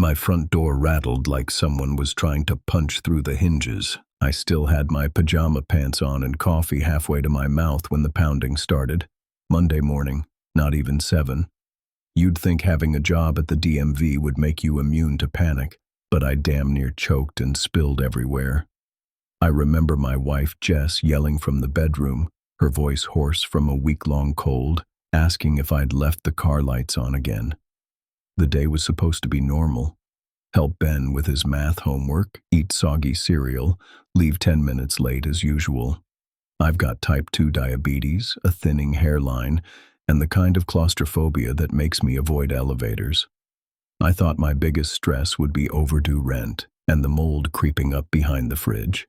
My front door rattled like someone was trying to punch through the hinges. I still had my pajama pants on and coffee halfway to my mouth when the pounding started. Monday morning, not even 7. You'd think having a job at the DMV would make you immune to panic, but I damn near choked and spilled everywhere. I remember my wife Jess yelling from the bedroom, her voice hoarse from a week-long cold, asking if I'd left the car lights on again. The day was supposed to be normal. Help Ben with his math homework, eat soggy cereal, leave 10 minutes late as usual. I've got type 2 diabetes, a thinning hairline, and the kind of claustrophobia that makes me avoid elevators. I thought my biggest stress would be overdue rent and the mold creeping up behind the fridge.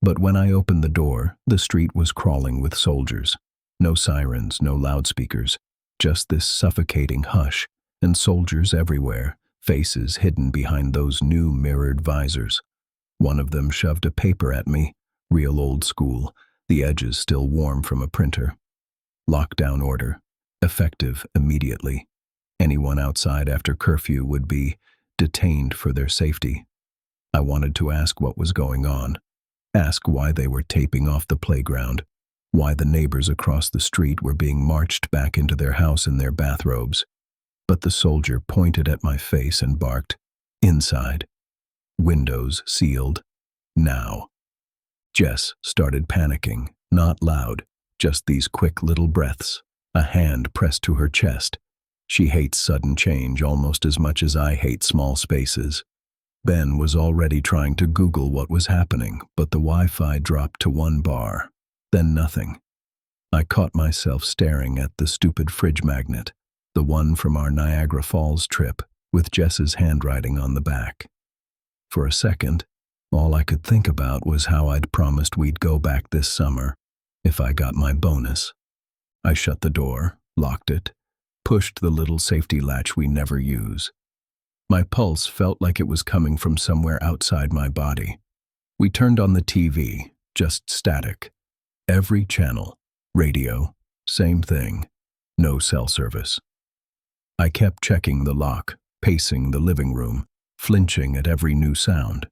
But when I opened the door, the street was crawling with soldiers. No sirens, no loudspeakers, just this suffocating hush, and soldiers everywhere, faces hidden behind those new mirrored visors. One of them shoved a paper at me, real old school, the edges still warm from a printer. Lockdown order, effective immediately. Anyone outside after curfew would be detained for their safety. I wanted to ask what was going on, ask why they were taping off the playground, why the neighbors across the street were being marched back into their house in their bathrobes. But the soldier pointed at my face and barked, "Inside. Windows sealed. Now." Jess started panicking, not loud, just these quick little breaths, a hand pressed to her chest. She hates sudden change almost as much as I hate small spaces. Ben was already trying to Google what was happening, but the Wi-Fi dropped to 1 bar, then nothing. I caught myself staring at the stupid fridge magnet, the one from our Niagara Falls trip, with Jess's handwriting on the back. For a second, all I could think about was how I'd promised we'd go back this summer, if I got my bonus. I shut the door, locked it, pushed the little safety latch we never use. My pulse felt like it was coming from somewhere outside my body. We turned on the TV, just static. Every channel, radio, same thing, no cell service. I kept checking the lock, pacing the living room, flinching at every new sound.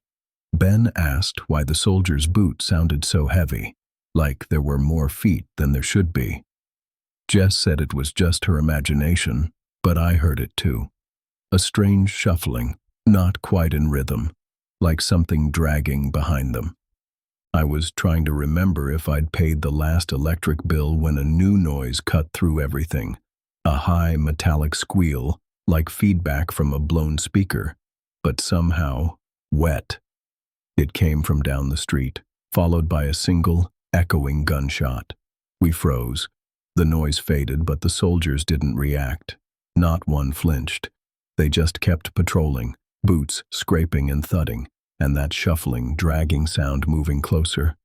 Ben asked why the soldier's boot sounded so heavy, like there were more feet than there should be. Jess said it was just her imagination, but I heard it too. A strange shuffling, not quite in rhythm, like something dragging behind them. I was trying to remember if I'd paid the last electric bill when a new noise cut through everything. A high metallic squeal, like feedback from a blown speaker, but somehow wet. It came from down the street, followed by a single, echoing gunshot. We froze. The noise faded, but the soldiers didn't react. Not one flinched. They just kept patrolling, boots scraping and thudding, and that shuffling, dragging sound moving closer.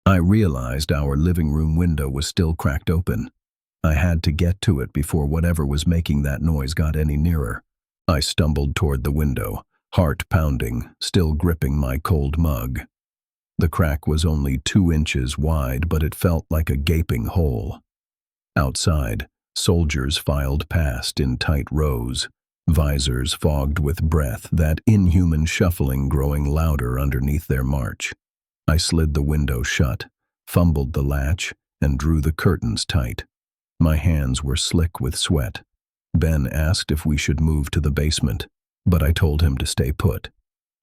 I realized our living room window was still cracked open. I had to get to it before whatever was making that noise got any nearer. I stumbled toward the window, heart pounding, still gripping my cold mug. The crack was only 2 inches wide, but it felt like a gaping hole. Outside, soldiers filed past in tight rows, visors fogged with breath, that inhuman shuffling growing louder underneath their march. I slid the window shut, fumbled the latch, and drew the curtains tight. My hands were slick with sweat. Ben asked if we should move to the basement, but I told him to stay put.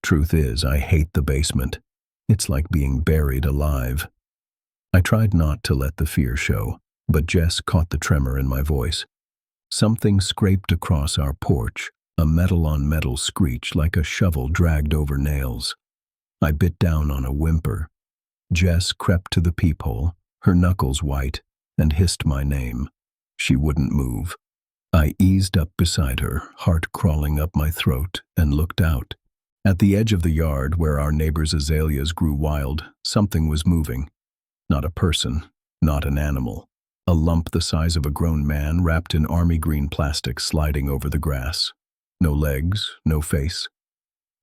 Truth is, I hate the basement. It's like being buried alive. I tried not to let the fear show, but Jess caught the tremor in my voice. Something scraped across our porch, a metal-on-metal screech like a shovel dragged over nails. I bit down on a whimper. Jess crept to the peephole, her knuckles white, and hissed my name. She wouldn't move. I eased up beside her, heart crawling up my throat, and looked out. At the edge of the yard, where our neighbor's azaleas grew wild, something was moving. Not a person, not an animal. A lump the size of a grown man wrapped in army green plastic sliding over the grass. No legs, no face.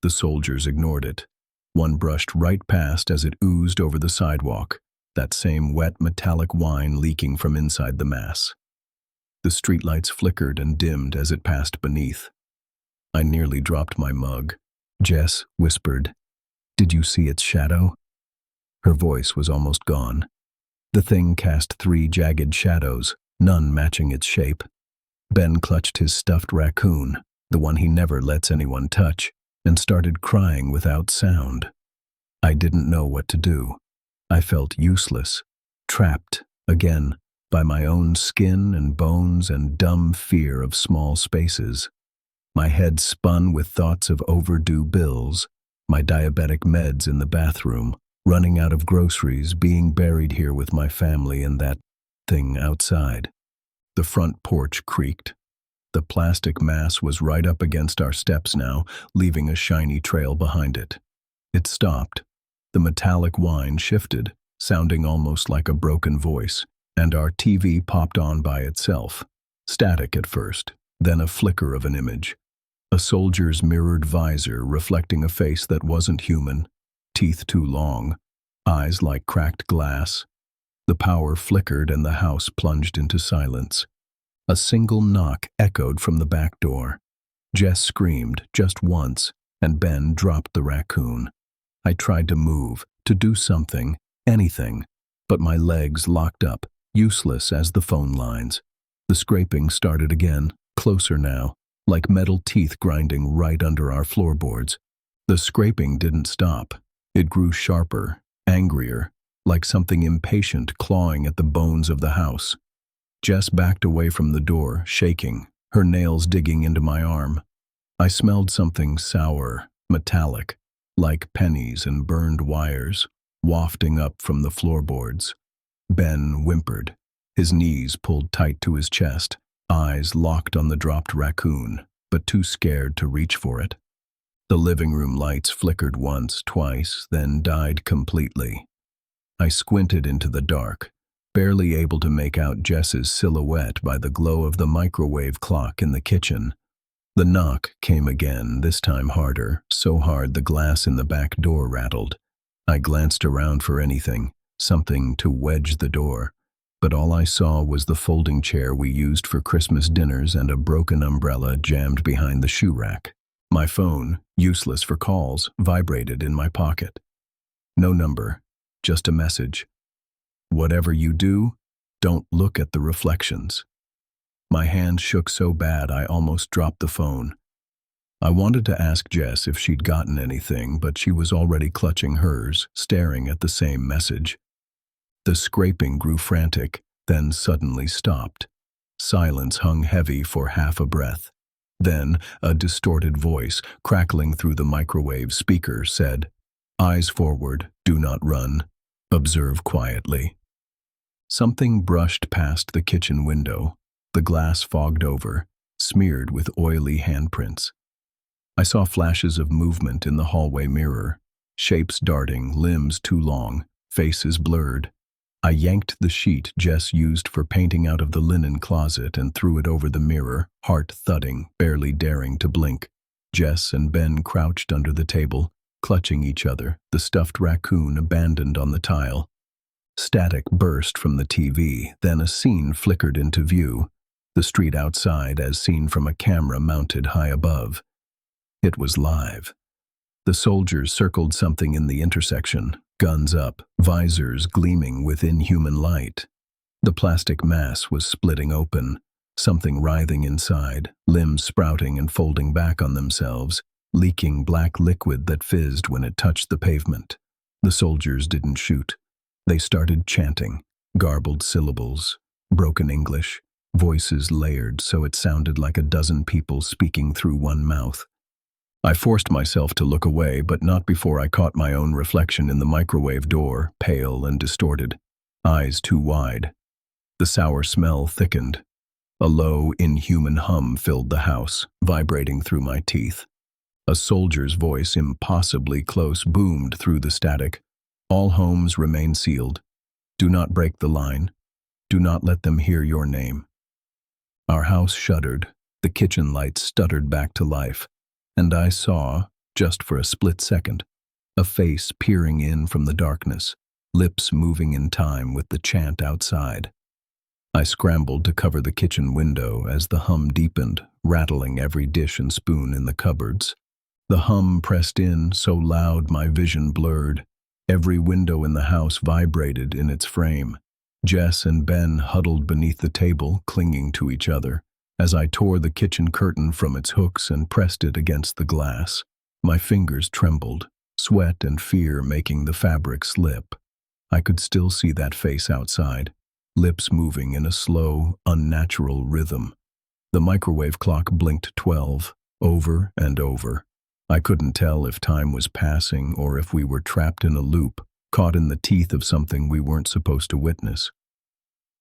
The soldiers ignored it. One brushed right past as it oozed over the sidewalk, that same wet metallic wine leaking from inside the mass. The streetlights flickered and dimmed as it passed beneath. I nearly dropped my mug. Jess whispered, "Did you see its shadow?" Her voice was almost gone. The thing cast 3 jagged shadows, none matching its shape. Ben clutched his stuffed raccoon, the one he never lets anyone touch, and started crying without sound. I didn't know what to do. I felt useless, trapped, again, by my own skin and bones and dumb fear of small spaces. My head spun with thoughts of overdue bills, my diabetic meds in the bathroom, running out of groceries, being buried here with my family, and that thing outside. The front porch creaked. The plastic mass was right up against our steps now, leaving a shiny trail behind it. It stopped. The metallic whine shifted, sounding almost like a broken voice, and our TV popped on by itself. Static at first, then a flicker of an image. A soldier's mirrored visor reflecting a face that wasn't human, teeth too long, eyes like cracked glass. The power flickered and the house plunged into silence. A single knock echoed from the back door. Jess screamed just once, and Ben dropped the raccoon. I tried to move, to do something, anything, but my legs locked up, useless as the phone lines. The scraping started again, closer now, like metal teeth grinding right under our floorboards. The scraping didn't stop. It grew sharper, angrier, like something impatient clawing at the bones of the house. Jess backed away from the door, shaking, her nails digging into my arm. I smelled something sour, metallic, like pennies and burned wires, wafting up from the floorboards. Ben whimpered, his knees pulled tight to his chest, eyes locked on the dropped raccoon, but too scared to reach for it. The living room lights flickered once, twice, then died completely. I squinted into the dark, barely able to make out Jess's silhouette by the glow of the microwave clock in the kitchen. The knock came again, this time harder, so hard the glass in the back door rattled. I glanced around for anything, something to wedge the door, but all I saw was the folding chair we used for Christmas dinners and a broken umbrella jammed behind the shoe rack. My phone, useless for calls, vibrated in my pocket. No number, just a message. "Whatever you do, don't look at the reflections." My hand shook so bad I almost dropped the phone. I wanted to ask Jess if she'd gotten anything, but she was already clutching hers, staring at the same message. The scraping grew frantic, then suddenly stopped. Silence hung heavy for half a breath. Then, a distorted voice, crackling through the microwave speaker, said, "Eyes forward, do not run. Observe quietly." Something brushed past the kitchen window, the glass fogged over, smeared with oily handprints. I saw flashes of movement in the hallway mirror, shapes darting, limbs too long, faces blurred. I yanked the sheet Jess used for painting out of the linen closet and threw it over the mirror, heart thudding, barely daring to blink. Jess and Ben crouched under the table, clutching each other, the stuffed raccoon abandoned on the tile. Static burst from the TV, then a scene flickered into view, the street outside as seen from a camera mounted high above. It was live. The soldiers circled something in the intersection, guns up, visors gleaming with inhuman light. The plastic mass was splitting open, something writhing inside, limbs sprouting and folding back on themselves, leaking black liquid that fizzed when it touched the pavement. The soldiers didn't shoot. They started chanting, garbled syllables, broken English, voices layered so it sounded like a dozen people speaking through one mouth. I forced myself to look away, but not before I caught my own reflection in the microwave door, pale and distorted, eyes too wide. The sour smell thickened. A low, inhuman hum filled the house, vibrating through my teeth. A soldier's voice, impossibly close, boomed through the static. "All homes remain sealed. Do not break the line. Do not let them hear your name." Our house shuddered. The kitchen lights stuttered back to life. And I saw, just for a split second, a face peering in from the darkness, lips moving in time with the chant outside. I scrambled to cover the kitchen window as the hum deepened, rattling every dish and spoon in the cupboards. The hum pressed in so loud my vision blurred. Every window in the house vibrated in its frame. Jess and Ben huddled beneath the table, clinging to each other, as I tore the kitchen curtain from its hooks and pressed it against the glass. My fingers trembled, sweat and fear making the fabric slip. I could still see that face outside, lips moving in a slow, unnatural rhythm. The microwave clock blinked 12, over and over. I couldn't tell if time was passing or if we were trapped in a loop, caught in the teeth of something we weren't supposed to witness.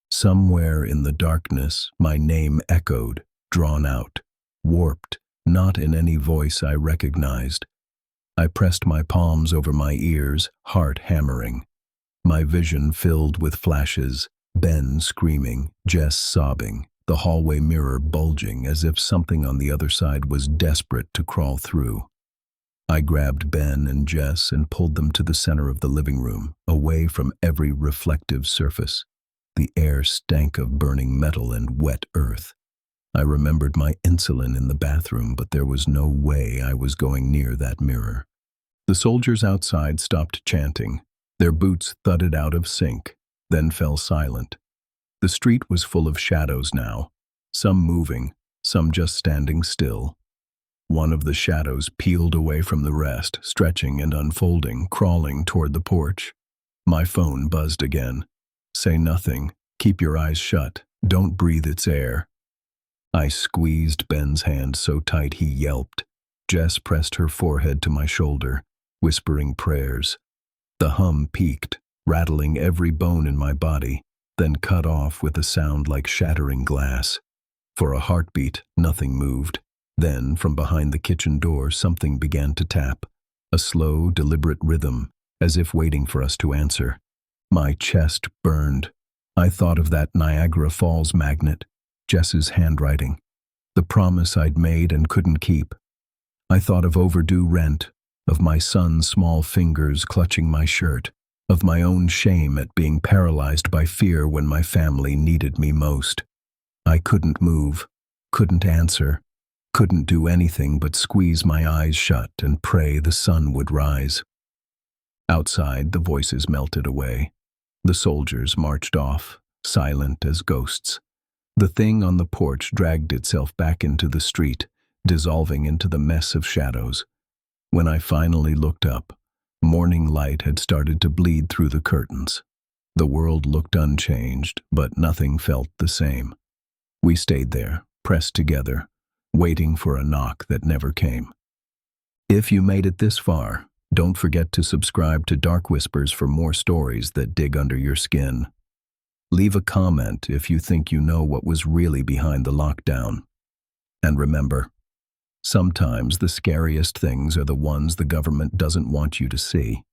Somewhere in the darkness, my name echoed, drawn out, warped, not in any voice I recognized. I pressed my palms over my ears, heart hammering. My vision filled with flashes, Ben screaming, Jess sobbing, the hallway mirror bulging as if something on the other side was desperate to crawl through. I grabbed Ben and Jess and pulled them to the center of the living room, away from every reflective surface. The air stank of burning metal and wet earth. I remembered my insulin in the bathroom, but there was no way I was going near that mirror. The soldiers outside stopped chanting. Their boots thudded out of sync, then fell silent. The street was full of shadows now, some moving, some just standing still. One of the shadows peeled away from the rest, stretching and unfolding, crawling toward the porch. My phone buzzed again. Say nothing. Keep your eyes shut. Don't breathe its air. I squeezed Ben's hand so tight he yelped. Jess pressed her forehead to my shoulder, whispering prayers. The hum peaked, rattling every bone in my body, then cut off with a sound like shattering glass. For a heartbeat, nothing moved. Then, from behind the kitchen door, something began to tap, a slow, deliberate rhythm, as if waiting for us to answer. My chest burned. I thought of that Niagara Falls magnet, Jess's handwriting, the promise I'd made and couldn't keep. I thought of overdue rent, of my son's small fingers clutching my shirt, of my own shame at being paralyzed by fear when my family needed me most. I couldn't move, couldn't answer, couldn't do anything but squeeze my eyes shut and pray the sun would rise. Outside, the voices melted away. The soldiers marched off, silent as ghosts. The thing on the porch dragged itself back into the street, dissolving into the mess of shadows. When I finally looked up, morning light had started to bleed through the curtains. The world looked unchanged, but nothing felt the same. We stayed there, pressed together, waiting for a knock that never came. If you made it this far, don't forget to subscribe to Dark Whispers for more stories that dig under your skin. Leave a comment if you think you know what was really behind the lockdown. And remember, sometimes the scariest things are the ones the government doesn't want you to see.